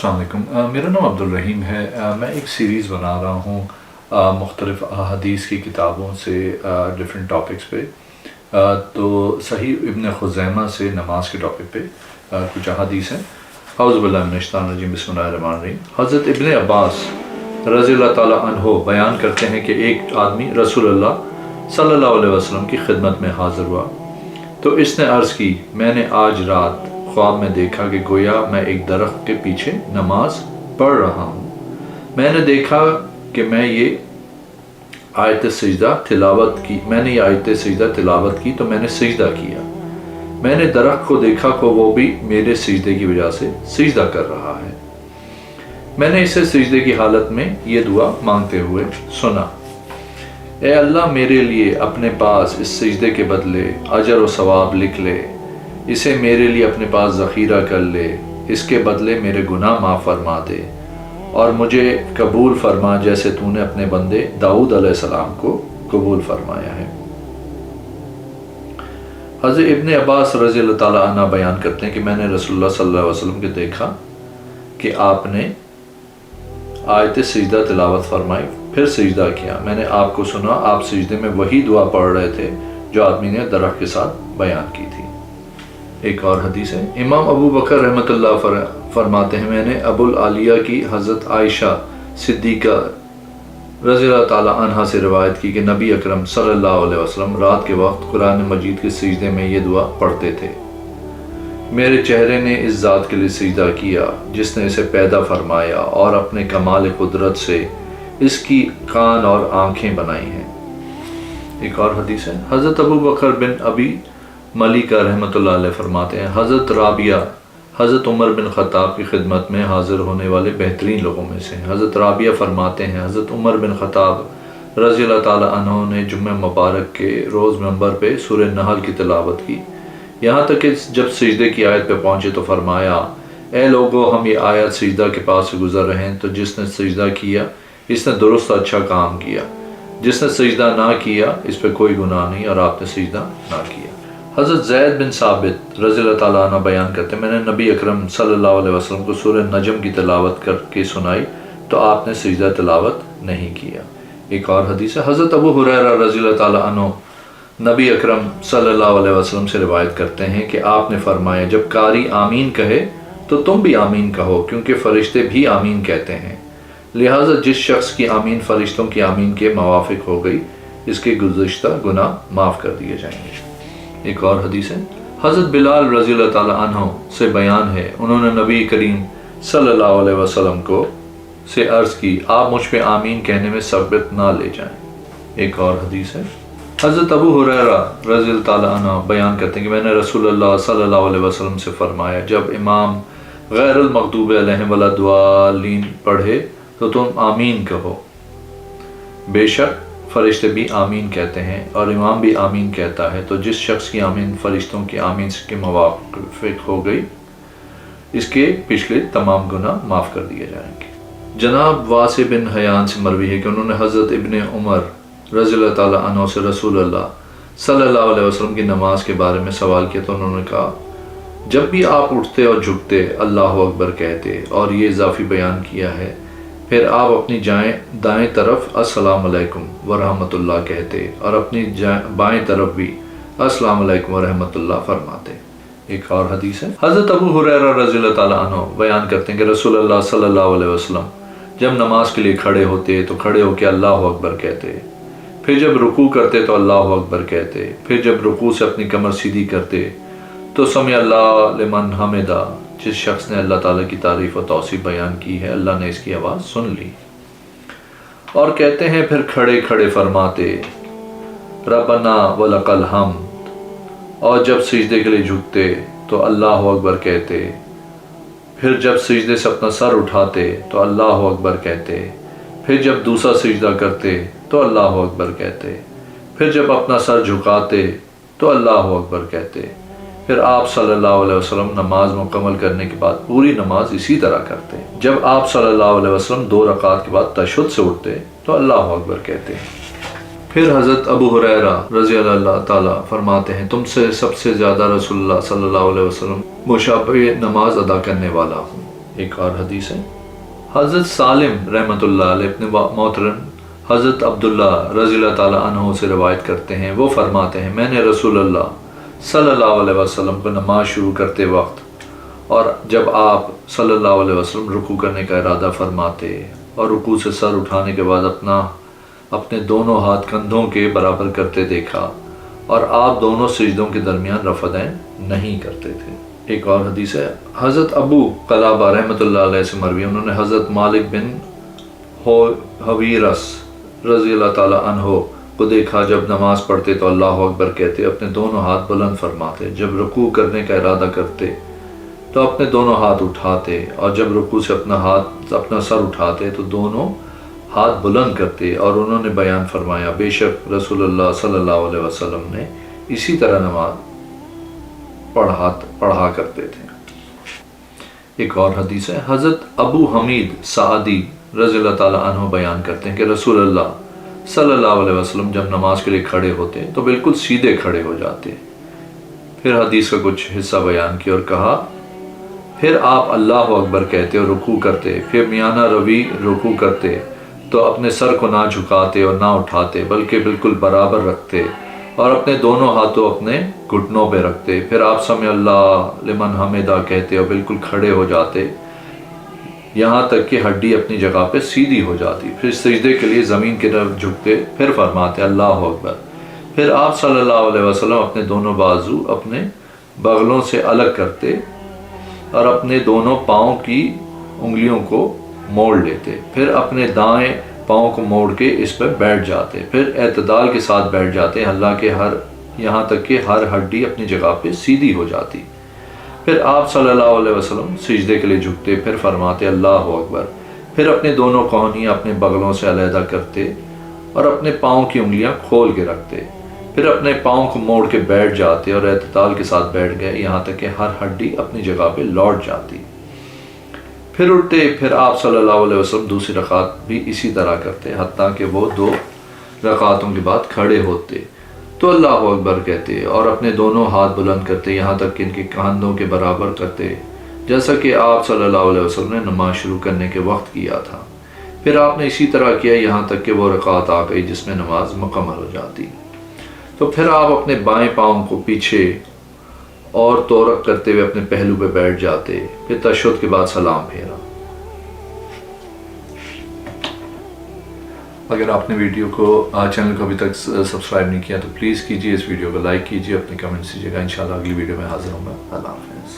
السلام علیکم، میرا نام عبدالرحیم ہے۔ میں ایک سیریز بنا رہا ہوں مختلف احادیث کی کتابوں سے ڈیفرنٹ ٹاپکس پہ۔ تو صحیح ابن خزیمہ سے نماز کے ٹاپک پہ کچھ احادیث ہیں۔ اعوذ باللہ من الشیطان الرجیم، بسم اللہ الرحمن الرحیم۔ حضرت ابن عباس رضی اللہ تعالیٰ عنہ بیان کرتے ہیں کہ ایک آدمی رسول اللہ صلی اللہ علیہ وسلم کی خدمت میں حاضر ہوا تو اس نے عرض کی، میں نے آج رات خواب میں دیکھا کہ گویا میں ایک درخت کے پیچھے نماز پڑھ رہا ہوں۔ میں نے دیکھا کہ میں یہ آیت سجدہ تلاوت کی تو میں نے سجدہ کیا۔ میں نے درخت کو دیکھا کہ وہ بھی میرے سجدے کی وجہ سے سجدہ کر رہا ہے۔ میں نے اسے سجدے کی حالت میں یہ دعا مانگتے ہوئے سنا، اے اللہ میرے لیے اپنے پاس اس سجدے کے بدلے اجر و ثواب لکھ لے، اسے میرے لیے اپنے پاس ذخیرہ کر لے، اس کے بدلے میرے گناہ معاف فرما دے اور مجھے قبول فرما جیسے تو نے اپنے بندے داؤد علیہ السلام کو قبول فرمایا ہے۔ حضرت ابن عباس رضی اللہ تعالیٰ عنہ بیان کرتے ہیں کہ میں نے رسول اللہ صلی اللہ علیہ وسلم کو دیکھا کہ آپ نے آیت سجدہ تلاوت فرمائی، پھر سجدہ کیا۔ میں نے آپ کو سنا، آپ سجدے میں وہی دعا پڑھ رہے تھے جو آدمی نے درخت کے ساتھ بیان کی تھی۔ ایک اور حدیث ہے، امام ابو بکر رحمۃ اللہ فرماتے ہیں، میں نے ابو العالیہ کی حضرت عائشہ صدیقہ رضی اللہ تعالیٰ عنہ سے روایت کی کہ نبی اکرم صلی اللہ علیہ وسلم رات کے وقت قرآن مجید کے سجدے میں یہ دعا پڑھتے تھے، میرے چہرے نے اس ذات کے لیے سجدہ کیا جس نے اسے پیدا فرمایا اور اپنے کمال قدرت سے اس کی کان اور آنکھیں بنائی ہیں۔ ایک اور حدیث ہے، حضرت ابو بکر بن ابی ملیکہ رحمۃ اللہ علیہ فرماتے ہیں، حضرت رابعہ حضرت عمر بن خطاب کی خدمت میں حاضر ہونے والے بہترین لوگوں میں سے ہیں۔ حضرت رابعہ فرماتے ہیں، حضرت عمر بن خطاب رضی اللہ تعالیٰ عنہ نے جمعہ مبارک کے روز منبر پہ سورہ نحل کی تلاوت کی، یہاں تک کہ جب سجدے کی آیت پہ پہنچے تو فرمایا، اے لوگو ہم یہ آیت سجدہ کے پاس سے گزر رہے ہیں، تو جس نے سجدہ کیا اس نے درست اچھا کام کیا، جس نے سجدہ نہ کیا اس پہ کوئی گناہ نہیں اور آپ نے سجدہ نہ کیا۔ حضرت زید بن ثابت رضی اللہ تعالیٰ عنہ بیان کرتے ہیں، میں نے نبی اکرم صلی اللہ علیہ وسلم کو سورہ نجم کی تلاوت کر کے سنائی تو آپ نے سجدہ تلاوت نہیں کیا۔ ایک اور حدیث ہے، حضرت ابو ہریرہ رضی اللہ تعالیٰ عنہ نبی اکرم صلی اللہ علیہ وسلم سے روایت کرتے ہیں کہ آپ نے فرمایا، جب قاری آمین کہے تو تم بھی آمین کہو کیونکہ فرشتے بھی آمین کہتے ہیں، لہٰذا جس شخص کی آمین فرشتوں کی آمین کے موافق ہو گئی اس کے گزشتہ گناہ معاف کر دیے جائیں گے۔ ایک اور حدیث ہے، حضرت بلال رضی اللہ تعالیٰ عنہ سے بیان ہے، انہوں نے نبی کریم صلی اللہ علیہ وسلم کو سے عرض کی، آپ مجھ پہ آمین کہنے میں ثبت نہ لے جائیں۔ ایک اور حدیث ہے، حضرت ابو ہریرہ رضی اللہ تعالیٰ عنہ بیان کرتے ہیں کہ میں نے رسول اللہ صلی اللہ علیہ وسلم سے فرمایا، جب امام غیر المغضوب علیہم ولا الضالین پڑھے تو تم آمین کہو، بے شک فرشتے بھی آمین کہتے ہیں اور امام بھی آمین کہتا ہے، تو جس شخص کی آمین فرشتوں کی آمین کے موافق ہو گئی اس کے پچھلے تمام گناہ معاف کر دیے جائیں گے۔ جناب واسع بن حیان سے مروی ہے کہ انہوں نے حضرت ابن عمر رضی اللہ تعالیٰ عنہ سے رسول اللہ صلی اللہ علیہ وسلم کی نماز کے بارے میں سوال کیا تو انہوں نے کہا، جب بھی آپ اٹھتے اور جھکتے اللہ اکبر کہتے، اور یہ اضافی بیان کیا ہے، پھر آپ اپنی دائیں طرف السلام علیکم ورحمۃ اللہ کہتے اور اپنی بائیں طرف بھی السلام علیکم ورحمۃ اللہ فرماتے۔ ایک اور حدیث ہے، حضرت ابو ہریرہ رضی اللہ تعالیٰ عنہ بیان کرتے ہیں کہ رسول اللہ صلی اللہ علیہ وسلم جب نماز کے لیے کھڑے ہوتے تو کھڑے ہو کے اللہ اکبر کہتے، پھر جب رکوع کرتے تو اللہ اکبر کہتے، پھر جب رکوع سے اپنی کمر سیدھی کرتے تو سمع اللہ لمن حمدہ، جس شخص نے اللہ تعالیٰ کی تعریف و توصیف بیان کی ہے اللہ نے اس کی آواز سن لی، اور کہتے ہیں پھر کھڑے کھڑے فرماتے ربنا ولک الحمد، اور جب سجدے کے لیے جھکتے تو اللہ اکبر کہتے، پھر جب سجدے سے اپنا سر اٹھاتے تو اللہ اکبر کہتے، پھر جب دوسرا سجدہ کرتے تو اللہ اکبر کہتے، پھر جب اپنا سر جھکاتے تو اللہ اکبر کہتے، پھر آپ صلی اللہ علیہ وسلم نماز مکمل کرنے کے بعد پوری نماز اسی طرح کرتے، جب آپ صلی اللہ علیہ وسلم 2 رکعات کے بعد تشہد سے اٹھتے تو اللہ اکبر کہتے۔ پھر حضرت ابو ہریرہ رضی اللہ تعالیٰ فرماتے ہیں، تم سے سب سے زیادہ رسول اللہ صلی اللہ علیہ وسلم مشابہ نماز ادا کرنے والا ہوں۔ ایک اور حدیث ہے، حضرت سالم رحمۃ اللہ علیہ اپنے محترم حضرت عبداللہ رضی اللہ تعالیٰ عنہ سے روایت کرتے ہیں، وہ فرماتے ہیں میں نے رسول اللہ صلی اللہ علیہ وسلم کو نماز شروع کرتے وقت اور جب آپ صلی اللہ علیہ وسلم رکوع کرنے کا ارادہ فرماتے اور رکوع سے سر اٹھانے کے بعد اپنے دونوں ہاتھ کندھوں کے برابر کرتے دیکھا، اور آپ دونوں سجدوں کے درمیان رفع دین نہیں کرتے تھے۔ ایک اور حدیث ہے، حضرت ابو قلابہ رحمۃ اللہ علیہ سے مروی، انہوں نے حضرت مالک بن حویرث رضی اللہ تعالیٰ عنہ کو دیکھا، جب نماز پڑھتے تو اللہ اکبر کہتے، اپنے دونوں ہاتھ بلند فرماتے، جب رکوع کرنے کا ارادہ کرتے تو اپنے دونوں ہاتھ اٹھاتے، اور جب رکوع سے اپنا سر اٹھاتے تو دونوں ہاتھ بلند کرتے، اور انہوں نے بیان فرمایا بے شک رسول اللہ صلی اللہ علیہ وسلم نے اسی طرح نماز پڑھا کرتے تھے۔ ایک اور حدیث ہے، حضرت ابو حمید سعدی رضی اللہ تعالیٰ عنہ بیان کرتے ہیں کہ رسول اللہ صلی اللہ علیہ وسلم جب نماز کے لیے کھڑے ہوتے تو بالکل سیدھے کھڑے ہو جاتے۔ پھر حدیث کا کچھ حصہ بیان کیا اور کہا، پھر آپ اللہ اکبر کہتے اور رکوع کرتے، پھر میانہ روی رکوع کرتے تو اپنے سر کو نہ جھکاتے اور نہ اٹھاتے بلکہ بالکل برابر رکھتے، اور اپنے دونوں ہاتھوں اپنے گھٹنوں پہ رکھتے، پھر آپ سمع اللہ لمن حمدہ کہتے اور بالکل کھڑے ہو جاتے یہاں تک کہ ہڈی اپنی جگہ پہ سیدھی ہو جاتی، پھر سجدے کے لیے زمین کی طرف جھکتے، پھر فرماتے اللہ اکبر، پھر آپ صلی اللہ علیہ وسلم اپنے دونوں بازو اپنے بغلوں سے الگ کرتے اور اپنے دونوں پاؤں کی انگلیوں کو موڑ لیتے، پھر اپنے دائیں پاؤں کو موڑ کے اس پہ بیٹھ جاتے، پھر اعتدال کے ساتھ بیٹھ جاتے یہاں تک کہ ہر ہڈی اپنی جگہ پہ سیدھی ہو جاتی، پھر آپ صلی اللہ علیہ وسلم سجدے کے لیے جھکتے، پھر فرماتے اللہ اکبر، پھر اپنے دونوں کونیاں اپنے بغلوں سے علیحدہ کرتے اور اپنے پاؤں کی انگلیاں کھول کے رکھتے، پھر اپنے پاؤں کو موڑ کے بیٹھ جاتے اور اعتدال کے ساتھ بیٹھ گئے یہاں تک کہ ہر ہڈی اپنی جگہ پہ لوٹ جاتی، پھر اٹھتے، پھر آپ صلی اللہ علیہ وسلم دوسری رکعت بھی اسی طرح کرتے حتیٰ کہ وہ 2 رکعتوں کے بعد کھڑے ہوتے تو اللہ اکبر کہتے اور اپنے دونوں ہاتھ بلند کرتے یہاں تک کہ ان کے کاندھوں کے برابر کرتے، جیسا کہ آپ صلی اللہ علیہ وسلم نے نماز شروع کرنے کے وقت کیا تھا، پھر آپ نے اسی طرح کیا یہاں تک کہ وہ رکعت آ گئی جس میں نماز مکمل ہو جاتی، تو پھر آپ اپنے بائیں پاؤں کو پیچھے اور تورک کرتے ہوئے اپنے پہلو پہ بیٹھ جاتے، پھر تشہد کے بعد سلام پھیرا۔ اگر آپ نے ویڈیو کو چینل کو ابھی تک سبسکرائب نہیں کیا تو پلیز کیجیے، اس ویڈیو کو لائک کیجیے، اپنے کمنٹس دیجیے گا، انشاءاللہ اگلی ویڈیو میں حاضر ہوں گا۔ اللہ حافظ۔